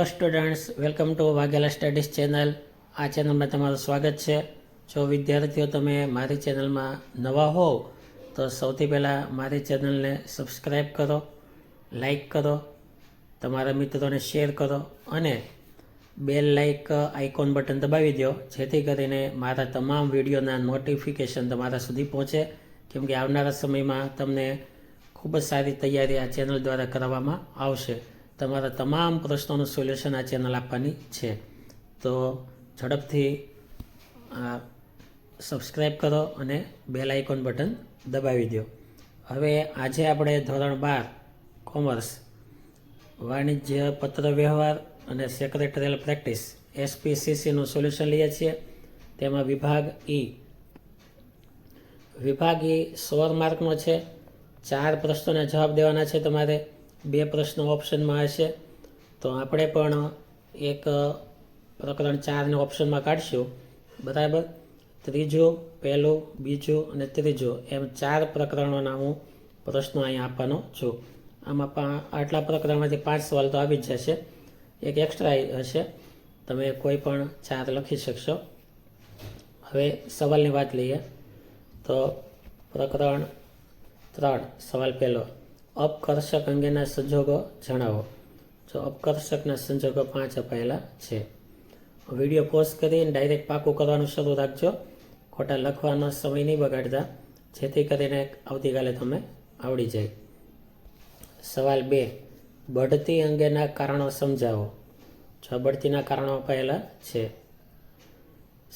Hello students, welcome to Vaghela studies channel. આ ચેનલમાં તમારું સ્વાગત છે. જો વિદ્યાર્થીઓ તમે મારી ચેનલમાં નવા હોવ તો સૌથી પહેલાં મારી ચેનલને સબસ્ક્રાઈબ કરો, લાઈક કરો, તમારા મિત્રોને શેર કરો અને બેલ લાઈક આઇકોન બટન દબાવી દો, જેથી કરીને મારા તમામ વિડીયોના નોટિફિકેશન તમારા સુધી પહોંચે. કેમ કે આવનારા સમયમાં તમને ખૂબ જ સારી તૈયારી આ ચેનલ દ્વારા કરાવવામાં આવશે. તમારા તમામ પ્રશ્નોનું સોલ્યુશન આ ચેનલ આપવાની છે. તો ઝડપથી સબસ્ક્રાઈબ કરો અને બેલ આઇકોન બટન દબાવી દો. હવે આજે આપણે ધોરણ 12 કોમર્સ વાણિજ્ય પત્ર વ્યવહાર અને સેક્રેટરીયલ પ્રેક્ટિસ SPCCનું સોલ્યુશન લઈએ છીએ. તેમાં વિભાગ ઈ 16 માર્કનો છે. 4 પ્રશ્નોના જવાબ દેવાના છે. તમારે 2 પ્રશ્નો ઓપ્શનમાં હશે. તો આપણે પણ એક પ્રકરણ 4ને ઓપ્શનમાં કાઢશું, બરાબર. ત્રીજું, પહેલું, બીજું અને ત્રીજું એમ 4 પ્રકરણોના હું પ્રશ્નો અહીંયા આપવાનો છું. આમાં આટલા પ્રકરણમાંથી 5 સવાલ તો આવી જ જશે. એક એક્સ્ટ્રા હશે, તમે કોઈ પણ 4 લખી શકશો. હવે સવાલની વાત લઈએ તો પ્રકરણ 3, સવાલ પહેલો, અપકર્ષક અંગેના સંજોગો જણાવો. જો અપકર્ષકના સંજોગો 5 અપાયેલા છે. વિડીયો પોઝ કરીને ડાયરેક્ટ પાકું કરવાનું શરૂ રાખજો. ખોટા લખવાનો સમય નહીં બગાડતા, જેથી કરીને આવતીકાલે તમે આવડી જાય. સવાલ 2, બઢતી અંગેના કારણો સમજાવો. જો બઢતીના કારણો અપાયેલા છે.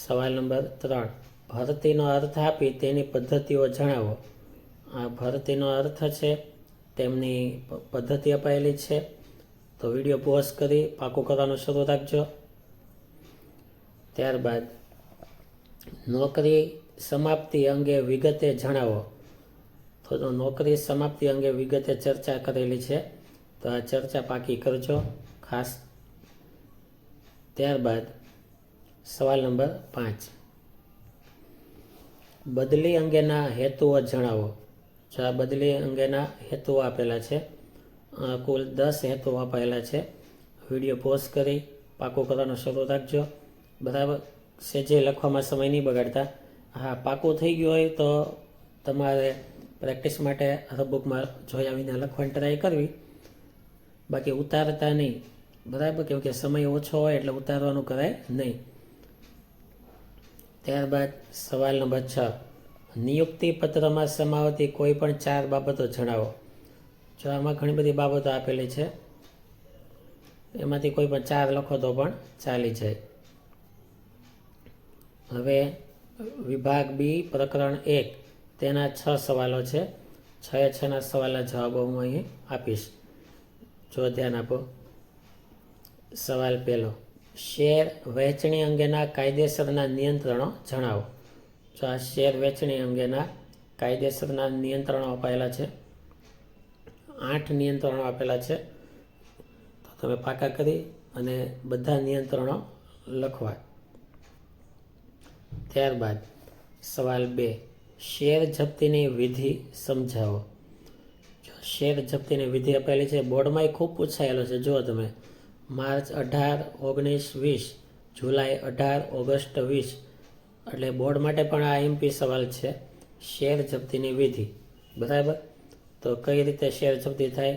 સવાલ નંબર 3, ભરતીનો અર્થ આપી તેની પદ્ધતિઓ જણાવો. આ ભરતીનો અર્થ છે, તેમની પદ્ધતિ અપાયેલી છે. તો વિડીયો પોઝ કરી પાકું કરવાનું શરૂ રાખજો. ત્યારબાદ નોકરી સમાપ્તિ અંગે વિગતે જણાવો. તો નોકરી સમાપ્તિ અંગે વિગતે ચર્ચા કરેલી છે, તો આ ચર્ચા પાકી કરજો ખાસ. ત્યારબાદ સવાલ નંબર 5, બદલી અંગેના હેતુઓ જણાવો. જો આ બદલી અંગેના હેતુઓ આપેલા છે. કુલ 10 હેતુઓ અપાયેલા છે. વિડીયો પોઝ કરી પાકું કરવાનું શરૂ રાખજો, બરાબર. સેજે લખવામાં સમય નહીં બગાડતા. હા, પાકું થઈ ગયું હોય તો તમારે પ્રેક્ટિસ માટે રફબુકમાં જોઈ આવીને લખવાની ટ્રાય કરવી, બાકી ઉતારતા નહીં, બરાબર. કેમ કે સમય ઓછો હોય એટલે ઉતારવાનું કરાય નહીં. ત્યારબાદ સવાલ નંબર 6, નિયુક્તિ પત્રમાં સમાવતી કોઈ પણ 4 બાબતો જણાવો. જો આમાં ઘણી બધી બાબતો આપેલી છે, એમાંથી કોઈ પણ 4 લખો તો પણ ચાલી જાય. હવે વિભાગ બી પ્રકરણ 1, તેના 6 સવાલો છે. 6 સવાલના જવાબો હું અહીં આપીશ, જો ધ્યાન આપો. સવાલ પહેલો, શેર વહેંચણી અંગેના કાયદેસરના નિયંત્રણો જણાવો. જો આ શેર વહેંચણી અંગેના કાયદેસરના નિયંત્રણો અપાયેલા છે. 8 નિયંત્રણો આપેલા છે. તો તમે પાકા કરી અને બધા નિયંત્રણો લખવા. ત્યારબાદ સવાલ 2, શેર જપ્તીની વિધિ સમજાવો. જો શેર જપ્તીની વિધિ આપેલી છે, બોર્ડમાં ખૂબ પૂછાયેલો છે. જુઓ તમે, માર્ચ 18, 19, 20, જુલાઈ 18, ઓગસ્ટ 20. એટલે બોર્ડ માટે પણ આ MP સવાલ છે. શેર જપ્તીની વિધિ, બરાબર. તો કઈ રીતે શેર જપ્તી થાય?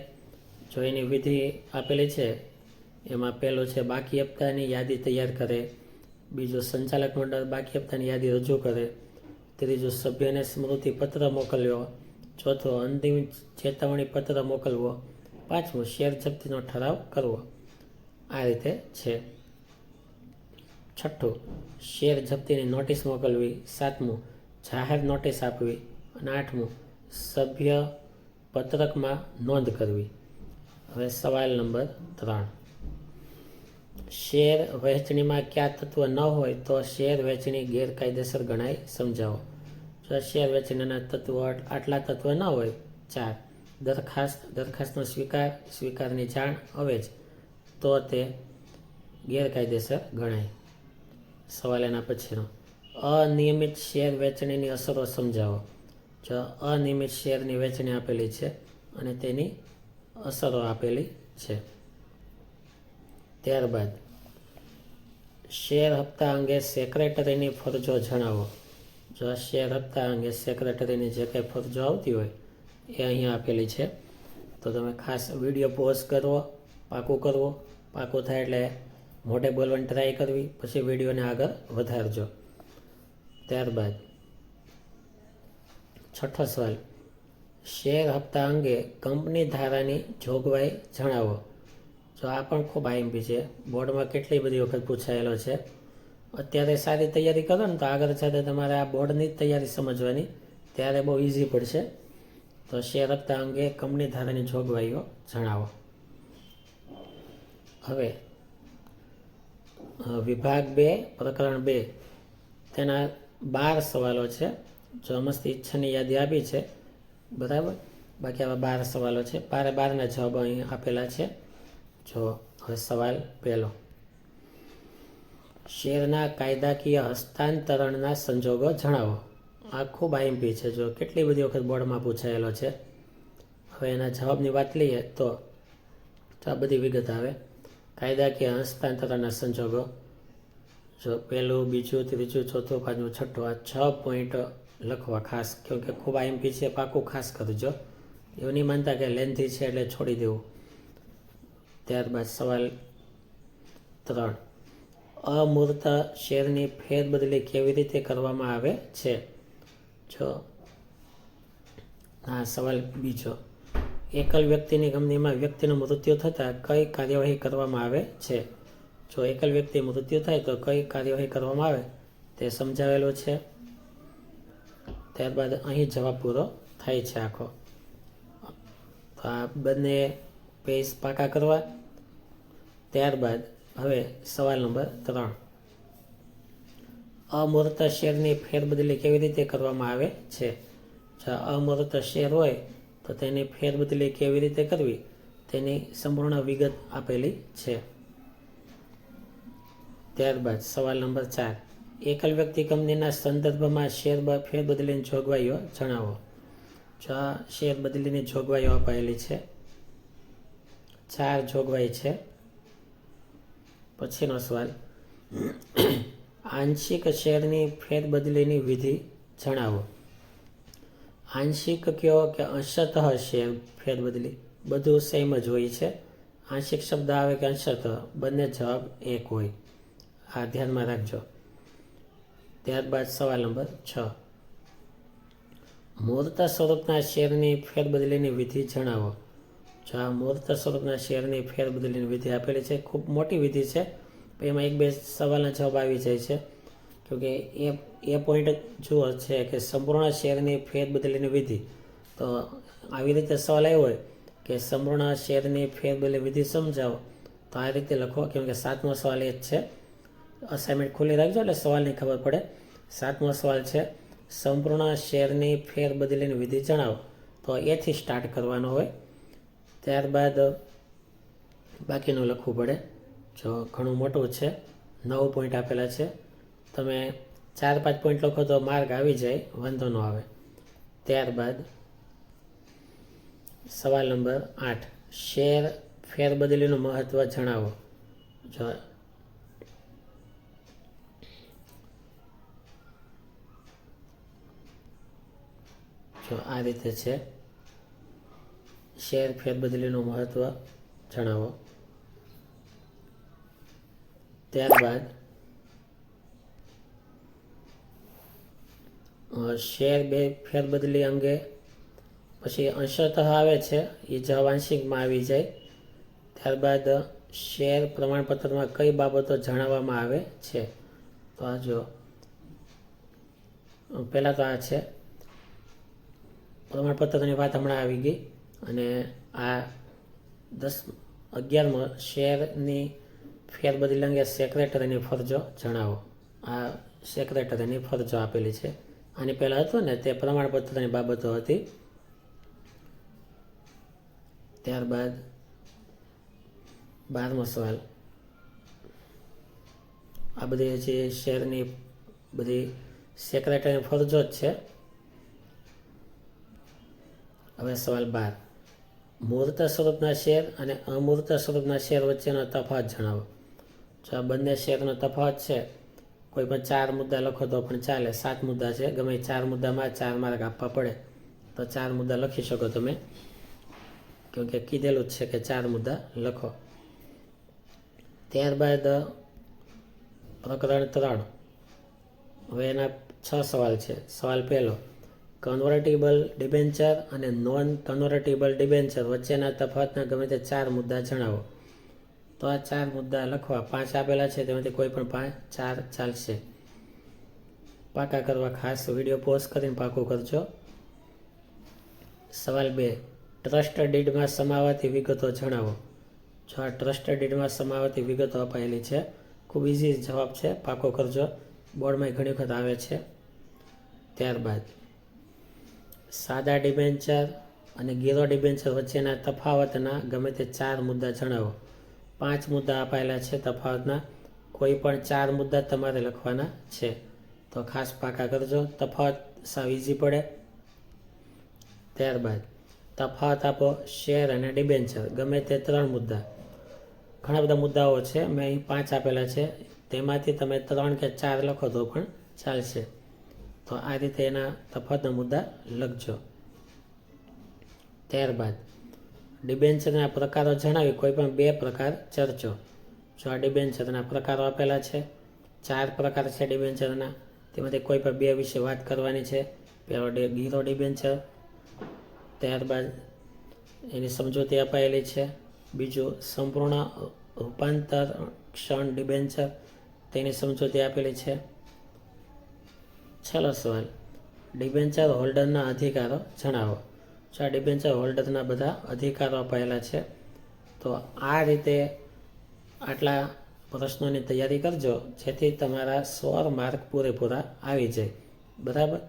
જો એની વિધિ આપેલી છે, એમાં પહેલું છે બાકી હપ્તાની યાદી તૈયાર કરે. બીજું, સંચાલક મંડળ બાકી હપ્તાની યાદી રજૂ કરે. ત્રીજું, સભ્યને સ્મૃતિ પત્ર મોકલ્યો. ચોથું, અંતિમ ચેતવણી પત્ર મોકલવો. પાંચમું, શેર જપ્તીનો ઠરાવ કરવો. આ રીતે છે. છઠ્ઠું, શેર જપ્તીની નોટિસ મોકલવી. સાતમું, જાહેર નોટિસ આપવી. અને આઠમું, સભ્ય પત્રકમાં નોંધ કરવી. હવે સવાલ નંબર 3, શેર વહેંચણીમાં કયા તત્વ ન હોય તો શેર વહેંચણી ગેરકાયદેસર ગણાય, સમજાવો. જો શેર વહેંચણીના તત્વો આટલા તત્વ ન હોય, 4, દરખાસ્તનો સ્વીકારની જાણ, અવેજ, તો તે ગેરકાયદેસર ગણાય. સવાલ એના પછીનો, અનિયમિત શેર વહેંચણીની અસરો સમજાવો. જો અનિયમિત શેરની વહેંચણી આપેલી છે અને તેની અસરો આપેલી છે. ત્યારબાદ શેર હપ્તા અંગે સેક્રેટરીની ફરજો જણાવો. જો શેર હપ્તા અંગે સેક્રેટરીની જે કંઈ ફરજો આવતી હોય એ અહીંયા આપેલી છે. તો તમે ખાસ વિડીયો પોઝ કરવો, પાકું થાય એટલે મોઢે બોલવાની ટ્રાય કરવી, પછી વિડીયોને આગળ વધારજો. ત્યારબાદ છઠ્ઠો સવાલ, શેર હપ્તા અંગે કંપની ધારાની જોગવાઈ જણાવો. જો આ પણ ખૂબ આઈએમપી છે, બોર્ડમાં કેટલી બધી વખત પૂછાયેલો છે. અત્યારે સારી તૈયારી કરો ને તો આગળ સાથે તમારે આ બોર્ડની જ તૈયારી સમજવાની, ત્યારે બહુ ઇઝી પડશે. તો શેર હપ્તા અંગે કંપની ધારાની જોગવાઈઓ જણાવો. હવે વિભાગ 2 પ્રકરણ 2 તેના 12 સવાલો છે. જો મસ્ત ઈચ્છાની યાદી આપી છે, બરાબર. બાકી આવા 12 સવાલો છે. 12ના જવાબ અહીં આપેલા છે. જો હવે સવાલ પહેલો, શેરના કાયદાકીય હસ્તાંતરણના સંજોગો જણાવો. આ ખૂબ આઈએમપી છે. જો કેટલી બધી વખત બોર્ડમાં પૂછાયેલો છે. હવે એના જવાબની વાત લઈએ તો આ બધી વિગત આવે. કાયદાકીય હસ્તાંતરણના સંજોગો, જો પહેલું, બીજું, ત્રીજું, ચોથું, પાંચમું, છઠ્ઠું, આ 6 પોઈન્ટ લખવા ખાસ, કેમકે ખૂબ આઈએમપી છે, પાકું ખાસ કરજો. એવું નહીં માનતા કે લેન્થી છે એટલે છોડી દેવું. ત્યારબાદ સવાલ 3, અમૂર્ત શેરની ફેરબદલી કેવી રીતે કરવામાં આવે છે. જો સવાલ બીજો, એકલ વ્યક્તિની કંપનીમાં વ્યક્તિનું મૃત્યુ થતાં કઈ કાર્યવાહી કરવામાં આવે છે. જો એકલ વ્યક્તિ મૃત્યુ થાય તો કઈ કાર્યવાહી કરવામાં આવે તે સમજાવેલું છે. ત્યારબાદ અહીં જવાબ પૂરો થાય છે આખો. તો આ બંને પેજ પાકા કરવા. ત્યારબાદ હવે સવાલ નંબર 3, અમૂર્ત શેરની ફેરબદલી કેવી રીતે કરવામાં આવે છે. જો અમૂર્ત શેર હોય તો તેની ફેરબદલી કેવી રીતે કરવી તેની સંપૂર્ણ વિગત આપેલી છે. ત્યારબાદ સવાલ નંબર 4, એકલ વ્યક્તિ કંપનીના સંદર્ભમાં શેર ફેરબદલીની જોગવાઈઓ જણાવો. જો આ શેર બદલીની જોગવાઈઓ અપાયેલી છે, 4 જોગવાઈ છે. પછીનો સવાલ, આંશિક શેરની ફેરબદલીની વિધિ જણાવો. આંશિક કયો કે અંશતઃ શેર ફેરબદલી, બધું સેમ જ હોય છે. આંશિક શબ્દ આવે કે અંશતઃ, બંને જવાબ એક હોય. આ ધ્યાનમાં રાખજો. ત્યારબાદ સવાલ નંબર 6, મૂર્ત સ્વરૂપના શેરની ફેરબદલીની વિધિ જણાવો. જો આ મૂર્ત સ્વરૂપના શેરની ફેરબદલીની વિધિ આપેલી છે, ખૂબ મોટી વિધિ છે. એમાં 1-2 સવાલના જવાબ આવી જાય છે, કેમકે એ પોઈન્ટ જુઓ છે કે સંપૂર્ણ શેરની ફેરબદલીની વિધિ. તો આવી રીતે સવાલ આવ્યો હોય કે સંપૂર્ણ શેરની ફેરબદલી વિધિ સમજાવો, તો આ રીતે લખો, કેમકે 7મો સવાલ એ જ છે. અસાઇનમેન્ટ ખુલ્લી રાખજો એટલે સવાલની ખબર પડે. 7મો સવાલ છે, સંપૂર્ણ શેરની ફેરબદલીની વિધિ જણાવો. તો એથી સ્ટાર્ટ કરવાનો હોય. ત્યારબાદ બાકીનું લખવું પડે. જો ઘણું મોટું છે, 9 પોઈન્ટ આપેલા છે. તમે 4-5 પોઈન્ટ લખો તો માર્ક આવી જાય, વાંધો ન આવે. ત્યારબાદ સવાલ નંબર 8, શેર ફેરબદલીનું મહત્વ જણાવો. જો આ રીતે છે, શેર ફેરબદલીનું મહત્વ જણાવો. ત્યારબાદ શેર ફેરબદલી અંગે પછી અંશતઃ આવે છે, એ જવાબ આંશિકમાં આવી જાય. ત્યારબાદ શેર પ્રમાણપત્રમાં કઈ બાબતો જણાવવામાં આવે છે. તો આ જો પહેલાં તો આ છે પ્રમાણપત્રની વાત હમણાં આવી ગઈ. અને આ 11મો, શેરની ફેરબદલી અંગે સેક્રેટરીની ફરજો જણાવો. આ સેક્રેટરીની ફરજો આપેલી છે. આની પહેલાં હતું ને તે પ્રમાણપત્રની બાબતો હતી. ત્યારબાદ 12મો સવાલ, આ બધી જે શેરની બધી સેક્રેટરીની ફરજો જ છે. હવે સવાલ 12, મૂર્ત સ્વરૂપના શેર અને અમૂર્ત સ્વરૂપના શેર વચ્ચેનો તફાવત જણાવો. જો આ બંને શેરનો તફાવત છે, કોઈ પણ 4 મુદ્દા લખો તો પણ ચાલે, 7 મુદ્દા છે, ગમે 4 મુદ્દામાં 4 માર્ક આપવા પડે તો 4 મુદ્દા લખી શકો તમે, કેમકે કીધેલું જ છે કે 4 મુદ્દા લખો. ત્યારબાદ પ્રકરણ 3. હવે એના 6 સવાલ છે. સવાલ પહેલો, કન્વર્ટિબલ ડિબેન્ચર અને નોન કન્વર્ટિબલ ડિબેન્ચર વચ્ચેના તફાવતના ગમે તે 4 મુદ્દા જણાવો. તો આ 4 મુદ્દા લખવા, 5 આપેલા છે તેમાંથી કોઈ પણ 4 ચાલશે. પાકા કરવા ખાસ વિડીયો પોઝ કરીને પાકું કરજો. સવાલ 2, ટ્રસ્ટ ડીડમાં સમાવતી વિગતો જણાવો. જો આ ટ્રસ્ટ ડીડમાં સમાવતી વિગતો અપાયેલી છે, ખૂબ ઇઝી જવાબ છે, પાકો કરજો, બોર્ડમાં ઘણી વખત આવે છે. ત્યારબાદ સાદા ડિબેન્ચર અને ગીરો ડિબેન્ચર વચ્ચેના તફાવતના ગમે તે 4 મુદ્દા જણાવો. 5 મુદ્દા અપાયેલા છે તફાવતના, કોઈ પણ 4 મુદ્દા તમારે લખવાના છે, તો ખાસ પાકા કરજો, તફાવત સાવ ઇઝી પડે. ત્યારબાદ તફાવત આપો શેર અને ડિબેન્ચર, ગમે તે 3 મુદ્દા. ઘણા બધા મુદ્દાઓ છે, મેં અહીં 5 આપેલા છે, તેમાંથી તમે 3 કે 4 લખો તો પણ ચાલશે. તો આ રીતે એના તફાવતના મુદ્દા લખજો. ત્યારબાદ ડિબેન્ચરના પ્રકારો જણાવી કોઈ પણ 2 પ્રકાર ચર્ચો. જો આ ડિબેન્ચરના પ્રકારો આપેલા છે, 4 પ્રકાર છે ડિબેન્ચરના, તેમાંથી કોઈ પણ 2 વિશે વાત કરવાની છે. પહેલો ગીરો ડિબેન્ચર, ત્યારબાદ એની સમજૂતી અપાયેલી છે. બીજું સંપૂર્ણ રૂપાંતર ક્ષણ ડિબેન્ચર, તેની સમજૂતી આપેલી છે. છેલ્લો સવાલ, ડિબેન્ચર હોલ્ડરના અધિકારો જણાવો. જો આ ડિબેન્ચર હોલ્ડરના બધા અધિકારો અપાયેલા છે. તો આ રીતે આટલા પ્રશ્નોની તૈયારી કરજો, જેથી તમારા 100 માર્ક પૂરેપૂરા આવી જાય. બરાબર,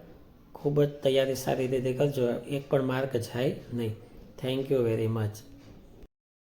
ખૂબ જ તૈયારી સારી રીતે કરજો, એક પણ માર્ક જાય નહીં. Thank you very much.